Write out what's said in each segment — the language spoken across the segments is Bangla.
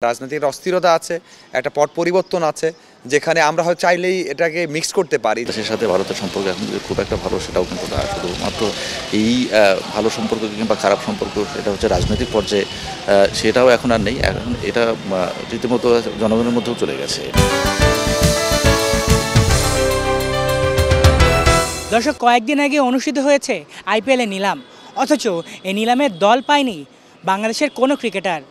রাজনৈতিক অস্থিরতা আছে, একটা পট পরিবর্তন আছে, যেখানে আমরা হয়তো চাইলেই এটাকে মিক্স করতে পারি। দেশের সাথে ভারতের সম্পর্ক এখন যে খুব একটা ভালো সেটাও কিন্তু না, শুধুমাত্র এই ভালো সম্পর্ক কিংবা খারাপ সম্পর্ক এটা হচ্ছে রাজনৈতিক পর্যায়ে, সেটাও এখন আর নেই। এখন এটা রীতিমতো জনগণের মধ্যেও চলে গেছে। দর্শক, কয়েকদিন আগে অনুষ্ঠিত হয়েছে আইপিএলের নিলাম, অথচ এই নিলামের দল পায়নি বাংলাদেশের কোনো ক্রিকেটার।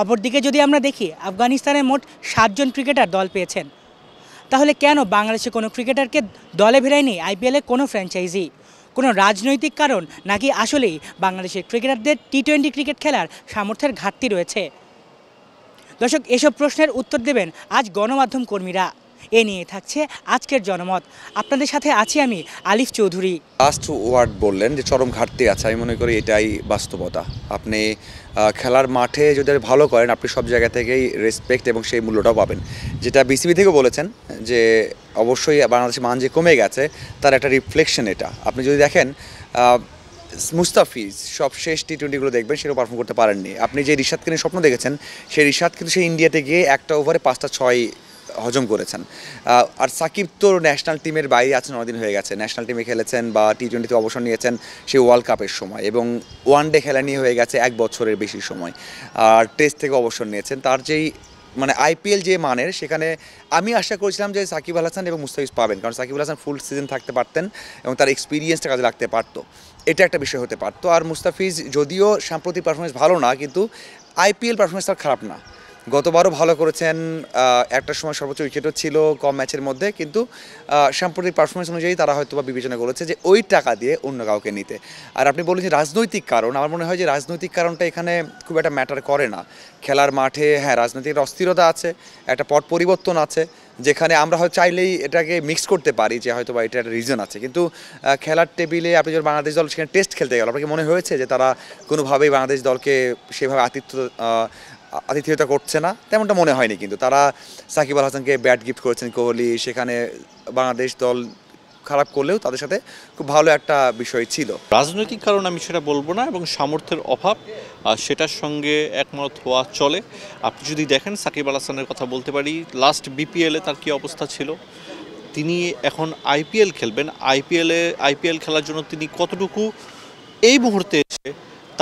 অপরদিকে যদি আমরা দেখি, আফগানিস্তানের মোট 7 জন ক্রিকেটার দল পেয়েছেন। তাহলে কেন বাংলাদেশে কোনো ক্রিকেটারকে দলে ভেড়ায়নি আইপিএলে কোনো ফ্র্যাঞ্চাইজি? কোনো রাজনৈতিক কারণ, নাকি আসলেই বাংলাদেশের ক্রিকেটারদের টি-20 ক্রিকেট খেলার সামর্থ্যের ঘাটতি রয়েছে? দর্শক, এসব প্রশ্নের উত্তর দেবেন আজ গণমাধ্যম কর্মীরা। এ নিয়ে থাকছে আজকের জনমত। আপনাদের সাথে আছি আমি আলিফ চৌধুরী। লাস্ট ওয়ার্ড বললেন যে চরম ঘাটতি আছে, আমি মনে করি এটাই বাস্তবতা। আপনি খেলার মাঠে যদি ভালো করেন, আপনি সব জায়গা থেকেই রেসপেক্ট এবং সেই মূল্যটাও পাবেন। যেটা বিসিবি থেকেও বলেছেন যে অবশ্যই বাংলাদেশের মান যে কমে গেছে তার একটা রিফ্লেকশন এটা। আপনি যদি দেখেন মুস্তাফিজ সব শেষ টি-20গুলো দেখবেন, সেটাও পারফর্ম করতে পারেননি। আপনি যে রিশাদকে নিয়ে স্বপ্ন দেখেছেন, সেই রিশাদ কিন্তু সেই ইন্ডিয়াতে গিয়ে একটা ওভারে 5টা 6 হজম করেছেন। আর সাকিব তো ন্যাশনাল টিমের বাইরে আছেন, অনেকদিন হয়ে গেছে। ন্যাশনাল টিমে খেলেছেন বা টি-20তে অবসর নিয়েছেন সেই ওয়ার্ল্ড কাপের সময়, এবং ওয়ানডে খেলা নিয়ে হয়ে গেছে 1 বছরের বেশি সময়। আর টেস্ট থেকে অবসর নিয়েছেন। তার যেই আইপিএল যে মানের, সেখানে আমি আশা করেছিলাম যে সাকিব আল হাসান এবং মুস্তাফিজ পাবেন, কারণ সাকিব আল হাসান ফুল সিজন থাকতে পারতেন এবং তার এক্সপিরিয়েন্সটা কাজে লাগতে পারতো। এটা একটা বিষয় হতে পারতো। আর মুস্তাফিজ যদিও সাম্প্রতিক পারফরমেন্স ভালো না, কিন্তু আইপিএল পারফরমেন্স তার খারাপ না। গতবারও ভালো করেছেন, একটা সময় সর্বোচ্চ উইকেটও ছিল কম ম্যাচের মধ্যে, কিন্তু সাম্প্রতিক পারফরমেন্স অনুযায়ী তারা হয়তো বা বিবেচনা করেছে যে ওই টাকা দিয়ে অন্য কাউকে নিতে। আর আপনি বলেন যে রাজনৈতিক কারণ, আমার মনে হয় যে রাজনৈতিক কারণটা এখানে খুব একটা ম্যাটার করে না। খেলার মাঠে হ্যাঁ রাজনৈতিক অস্থিরতা আছে, একটা পট পরিবর্তন আছে, যেখানে আমরা হয়তো চাইলেই এটাকে মিক্স করতে পারি যে হয়তো বা এটা একটা রিজন আছে। কিন্তু খেলার টেবিলে আপনি যখন বাংলাদেশ দল সেখানে টেস্ট খেলতে গেল, আপনাকে মনে হয়েছে যে তারা কোনোভাবেই বাংলাদেশ দলকে সেভাবে আতিথেয়তা করছে না? তেমনটা মনে হয়নি। কিন্তু তারা সাকিব আল হাসানকে ব্যাট গিফট করেছেন কোহলি, সেখানে বাংলাদেশ দল খারাপ করলেও তাদের সাথে খুব ভালো একটা বিষয় ছিল। রাজনৈতিক কারণ আমি সেটা বলবো না, এবং সামর্থ্যের অভাব সেটার সঙ্গে একমত হওয়া চলে। আপনি যদি দেখেন সাকিব আল হাসানের কথা বলতে পারি, লাস্ট বিপিএলে তার কী অবস্থা ছিল। তিনি এখন আইপিএল খেলবেন, আইপিএল খেলার জন্য তিনি কতটুকু এই মুহূর্তে এসে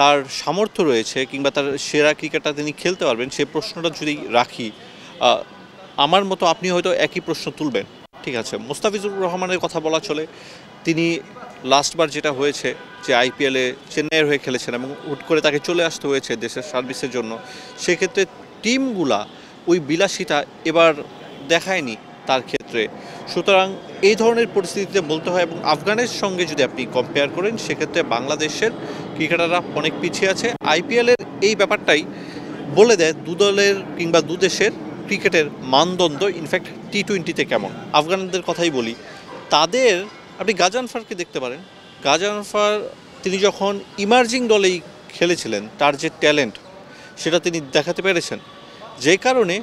তার সামর্থ্য রয়েছে কিংবা তার সেরা ক্রিকেটটা তিনি খেলতে পারবেন, সেই প্রশ্নটা যদি রাখি, আমার মতো আপনি হয়তো একই প্রশ্ন তুলবেন। ঠিক আছে, মোস্তাফিজুর রহমানের কথা বলা চলে। তিনি লাস্টবার যেটা হয়েছে যে আইপিএলে চেন্নাইয়ের হয়ে খেলেছেন এবং হুট করে তাকে চলে আসতে হয়েছে দেশের সার্ভিসের জন্য। সেক্ষেত্রে টিমগুলা ওই বিলাসিতা এবার দেখায়নি তার ক্ষেত্রে। সুতরাং এই ধরনের পরিস্থিতিতে বলতে হয়, এবং আফগানের সঙ্গে যদি আপনি কম্পেয়ার করেন, সেক্ষেত্রে বাংলাদেশের ক্রিকেটাররা অনেক পিছিয়ে আছে। আইপিএলের এই ব্যাপারটাই বলে দেয় দু দলের কিংবা দু দেশের ক্রিকেটের মানদণ্ড ইনফ্যাক্ট টি-20তে কেমন। আফগানদের কথাই বলি, তাদের আপনি গাজানফারকে দেখতে পারেন। গাজানফার তিনি যখন ইমার্জিং দলেই খেলেছিলেন, তার যে ট্যালেন্ট সেটা তিনি দেখাতে পেরেছেন, যে কারণে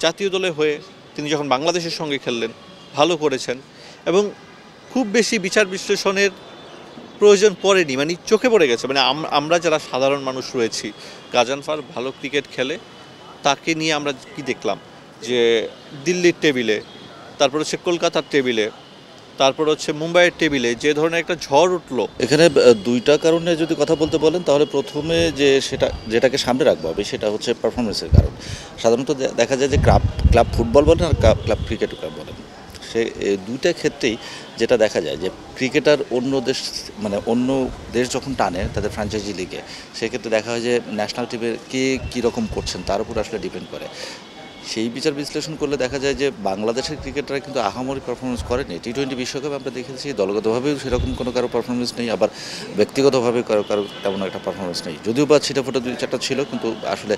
জাতীয় দলে হয়ে তিনি যখন বাংলাদেশের সঙ্গে খেললেন ভালো করেছেন, এবং খুব বেশি বিচার বিশ্লেষণের প্রয়োজন পড়েনি, মানে চোখে পড়ে গেছে। মানে আমরা যারা সাধারণ মানুষ রয়েছি, গাজানফার ভালো ক্রিকেট খেলে তাকে নিয়ে আমরা কি দেখলাম যে দিল্লির টেবিলে, তারপর হচ্ছে কলকাতার টেবিলে, তারপর হচ্ছে মুম্বাইয়ের টেবিলে যে ধরনের একটা ঝড় উঠলো। এখানে দুইটা কারণে যদি কথা বলতে বলেন, তাহলে প্রথমে যেটাকে সামনে রাখবো হবে সেটা হচ্ছে পারফরমেন্সের কারণ। সাধারণত দেখা যায় যে ক্লাব ফুটবল বলেন আর ক্লাব ক্রিকেট বলেন, সে দুইটা ক্ষেত্রেই যেটা দেখা যায় যে ক্রিকেটার অন্য দেশ যখন টানে তাদের ফ্র্যাঞ্চাইজি লিগে, সেক্ষেত্রে দেখা হয় যে ন্যাশনাল টিমের কে কীরকম করছেন তার উপর আসলে ডিপেন্ড করে। সেই বিচার বিশ্লেষণ করলে দেখা যায় যে বাংলাদেশের ক্রিকেটাররা কিন্তু আহামরি পারফরমেন্স করেনি। টি-20 বিশ্বকাপে আমরা দেখেছি দলগতভাবেও সেরকম কোনো কারো পারফরমেন্স নেই, আবার ব্যক্তিগতভাবে কারো তেমন একটা পারফরমেন্স নেই। যদিও বা ছিটেফোঁটা 2-4টা ছিল, কিন্তু আসলে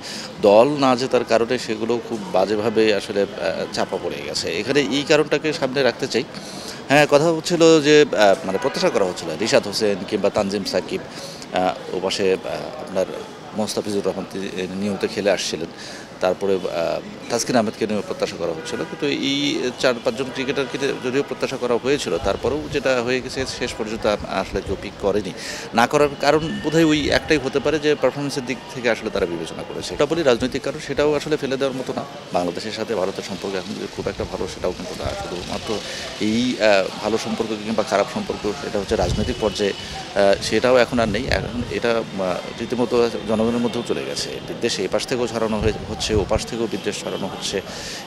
দল না জেতার কারণে সেগুলো খুব বাজেভাবে আসলে চাপা পড়ে গেছে। এখানে এই কারণটাকে সামনে রাখতে চাই। হ্যাঁ, কথা হচ্ছিল যে প্রত্যাশা করা হচ্ছিল রিশাদ হোসেন কিংবা তানজিম সাকিব, ওপাশে আপনার মোস্তাফিজুর রহমান নিয়মিত খেলে আসছিলেন, তারপরে তাসকিন আহমেদকে নিয়ে প্রত্যাশা করা হচ্ছিল, কিন্তু এই 4-5 জন ক্রিকেটারকে যদিও প্রত্যাশা করা হয়েছিল, তারপরেও যেটা হয়ে গেছে শেষ পর্যন্ত আসলে কেউ পিক করেনি। না করার কারণ বোধহয় ওই একটাই হতে পারে যে পারফরমেন্সের দিক থেকে আসলে তারা বিবেচনা করেছে। এটা বলি রাজনৈতিক কারণ, সেটাও আসলে ফেলে দেওয়ার মতো না। বাংলাদেশের সাথে ভারতের সম্পর্ক এখন যে খুব একটা ভালো সেটাও কিন্তু না, শুধুমাত্র এই ভালো সম্পর্ক কিংবা খারাপ সম্পর্ক এটা হচ্ছে রাজনৈতিক পর্যায়ে, সেটাও এখন আর নেই। এখন এটা রীতিমতো জনগণের মধ্যেও চলে গেছে। বিদ্বেষ এই পাশ থেকেও ছড়ানো হচ্ছে, ও পাশ থেকেও বিদ্বেষ ছড়ানো হচ্ছে,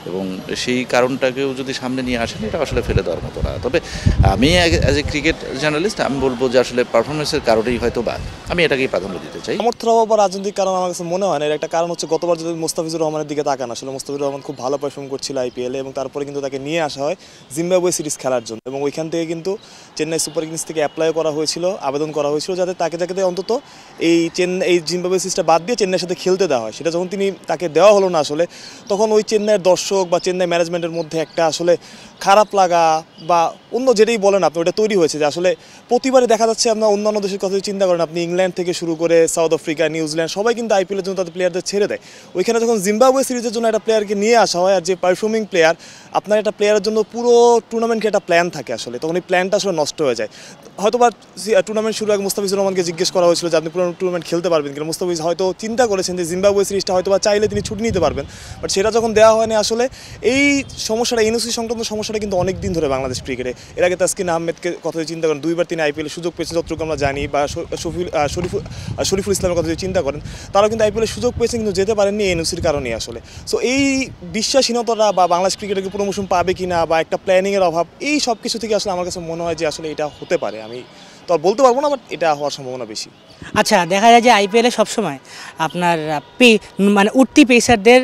এবং সেই কারণটাকেও যদি সামনে নিয়ে আসেন এটা আসলে ফেলে দেওয়ার মতো না। তবে আমি অ্যাজ এ ক্রিকেট জার্নালিস্ট আমি বলবো যে আসলে পারফরমেন্সের কারণেই হয়তো বা আমি এটাকেই প্রাধান্য দিতে চাই। সামর্থ্যের অভাব বা রাজনৈতিক কারণ আমার কাছে মনে হয় না। এর একটা কারণ হচ্ছে গতবার যদি মোস্তাফিজুর রহমানের দিকে তাকান, আসলে মোস্তাফিজুর রহমান খুব ভালো পারফর্ম করছিল আইপিএলে, এবং তারপরে কিন্তু তাকে নিয়ে আসা হয় জিম্বাবুয়ে সিরিজ খেলার জন্য, এবং ওইখান থেকে কিন্তু চেন্নাই সুপার কিংস থেকে অ্যাপ্লাই করা হয়েছিল, আবেদন করা হয়েছিল যাতে তাকে অন্তত এই জিম্বাবুয়ে সিরিজটা বাদ দিয়ে চেন্নাইয়ের সাথে খেলতে দেওয়া হয়। সেটা যখন তাকে দেওয়া হলো না, আসলে তখন ওই চেন্নাইয়ের দর্শক বা চেন্নাই ম্যানেজমেন্টের মধ্যে একটা আসলে খারাপ লাগা বা অন্য যেটাই বলেন আপনি, ওটা তৈরি হয়েছে যে আসলে প্রতিবারই দেখা যাচ্ছে আপনার অন্যান্য দেশের কথা চিন্তা করেন, আপনি ইংল্যান্ড থেকে শুরু করে সাউথ আফ্রিকা, নিউজিল্যান্ড সবাই কিন্তু আইপিএলের জন্য তাদের প্লেয়ারদের ছেড়ে দেয়। ওইখানে যখন জিম্বাবুয়ে সিরিজের জন্য একটা প্লেয়ারকে নিয়ে আসা হয়, আর যে পারফর্মিং প্লেয়ার, আপনার একটা প্লেয়ারের জন্য পুরো টুর্নামেন্টকে একটা প্ল্যান থাকে, আসলে তখন এই প্ল্যানটা আসলে নষ্ট হয়ে যায়। হয়তো বা টুর্নামেন্ট শুরু আগে মুস্তাফিজুর রহমানকে জিজ্ঞেস করা হয়েছিল যে আপনি পুরো টুর্নামেন্ট খেলতে পারবেন কিনা। মুস্তাফিজ হয়তো চিন্তা করেছেন যে জিম্বাবুয়ে সিরিজটা হয়তো বা চাইলে তিনি ছুটি নিতে পারবেন, বাট সেটা যখন দেওয়া হয়নি, আসলে এই সমস্যাটা, এনওসি সংক্রান্ত সমস্যাটা কিন্তু অনেক দিন ধরে বাংলাদেশ ক্রিকেটে। এর আগে তাসকিন আহমেদকে কথা চিন্তা করেন, 2বার তিনি আইপিএলে সুযোগ পেয়েছেন যতটুকু আমরা জানি, বা শরীফুল ইসলামের কথা যদি চিন্তা করেন, তারাও কিন্তু আইপিএলে সুযোগ পেয়েছেন কিন্তু যেতে পারেননি এনওসির কারণেই আসলে। সো এই বিশ্বাসহীনতাটা বা বাংলাদেশ ক্রিকেটকে প্রমোশন পাবে কিনা বা একটা প্ল্যানিংয়ের অভাব, এই সব কিছু থেকে আসলে আমার কাছে মনে হয় যে আসলে এটা হতে পারে। আমি তো আর বলতে পারবো না, বাট এটা হওয়ার সম্ভাবনা বেশি। আচ্ছা, দেখা যায় যে আইপিএলে সবসময় আপনার মানে উঠতি পেসারদের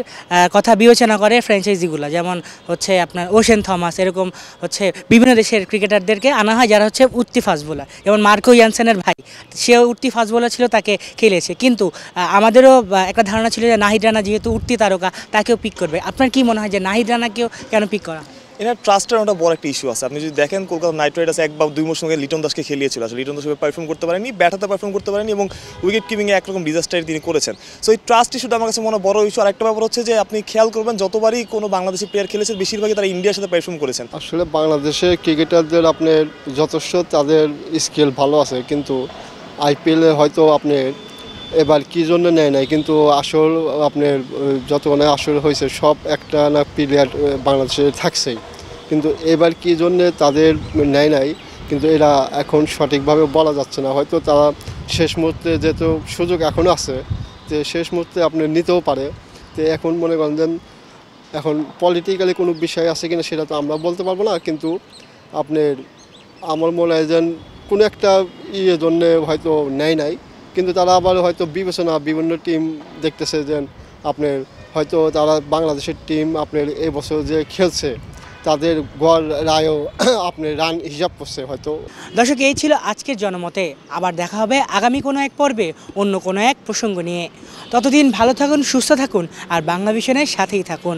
কথা বিবেচনা করে ফ্র্যাঞ্চাইজিগুলো, যেমন হচ্ছে আপনার ওশেন থমাস, এরকম হচ্ছে বিভিন্ন দেশের ক্রিকেটারদেরকে আনা হয় যারা হচ্ছে উঠতি ফাস্ট বোলার। যেমন মার্কো ইয়ানসেনের ভাই, সেও উঠতি ফাস্ট বোলার ছিল, তাকে খেলেছে। কিন্তু আমাদেরও একটা ধারণা ছিল যে নাহিদ রানা যেহেতু উঠতি তারকা, তাকেও পিক করবে। আপনার কি মনে হয় যে নাহিদ রানাকেও কেন পিক করা? এনার ট্রাস্টের একটা বড় একটা ইস্যু আছে। আপনি যদি দেখেন কলকাতা নাইট রাইডার্স 1 বা 2 মৌসুম আগে লিটন দাসকে খেলিয়েছিল, আসলে লিটন দাস পারফর্ম করতে পারেনি, ব্যাটাতে পারফর্ম করতে পারেনি, এবং উইকেট কিপিংয়ে একরকম ডিজাস্টার তিনি করেছেন। সো এই ট্রাস্ট ইস্যুটা আমার কাছে মনে বড় ইস্যু। আর একটা ব্যাপার হচ্ছে যে আপনি খেয়াল করবেন যতবারই কোনো বাংলাদেশি প্লেয়ার খেলেছেন, বেশিরভাগই তারা ইন্ডিয়ার সাথে পারফর্ম করেছেন। আসলে বাংলাদেশের ক্রিকেটারদের আপনার যথেষ্ট তাদের স্কিল ভালো আছে, কিন্তু আইপিএলে হয়তো আপনি এবার কী জন্য নেয় নাই, কিন্তু আসল আপনার যতক্ষণে আসল হয়েছে সব একটা না প্লেয়ার বাংলাদেশে থাকছেই, কিন্তু এবার কী জন্যে তাদের নেয় নাই, কিন্তু এরা এখন সঠিকভাবে বলা যাচ্ছে না। হয়তো তারা শেষ মুহূর্তে যেহেতু সুযোগ এখনও আছে, যে শেষ মুহূর্তে আপনি নিতেও পারে। তো এখন মনে করেন যে এখন পলিটিক্যালি কোনো বিষয় আছে কিনা সেটা তো আমরা বলতে পারবো না, কিন্তু আপনার আমার মনে হয় যে কোনো একটা জন্যে হয়তো নেয় নাই, কিন্তু তারা আবার হয়তো বিবেচনা বিভিন্ন টিম দেখতেছে যে আপনার হয়তো তারা বাংলাদেশের টিম আপনার এবছর যে খেলছে তাদের গড় রায়ও আপনার রান হিসাব করছে হয়তো। দর্শক, এই ছিল আজকের জনমতে। আবার দেখা হবে আগামী কোনো এক পর্বে অন্য কোনো এক প্রসঙ্গ নিয়ে। ততদিন ভালো থাকুন, সুস্থ থাকুন, আর বাংলা ভিশনের সাথেই থাকুন।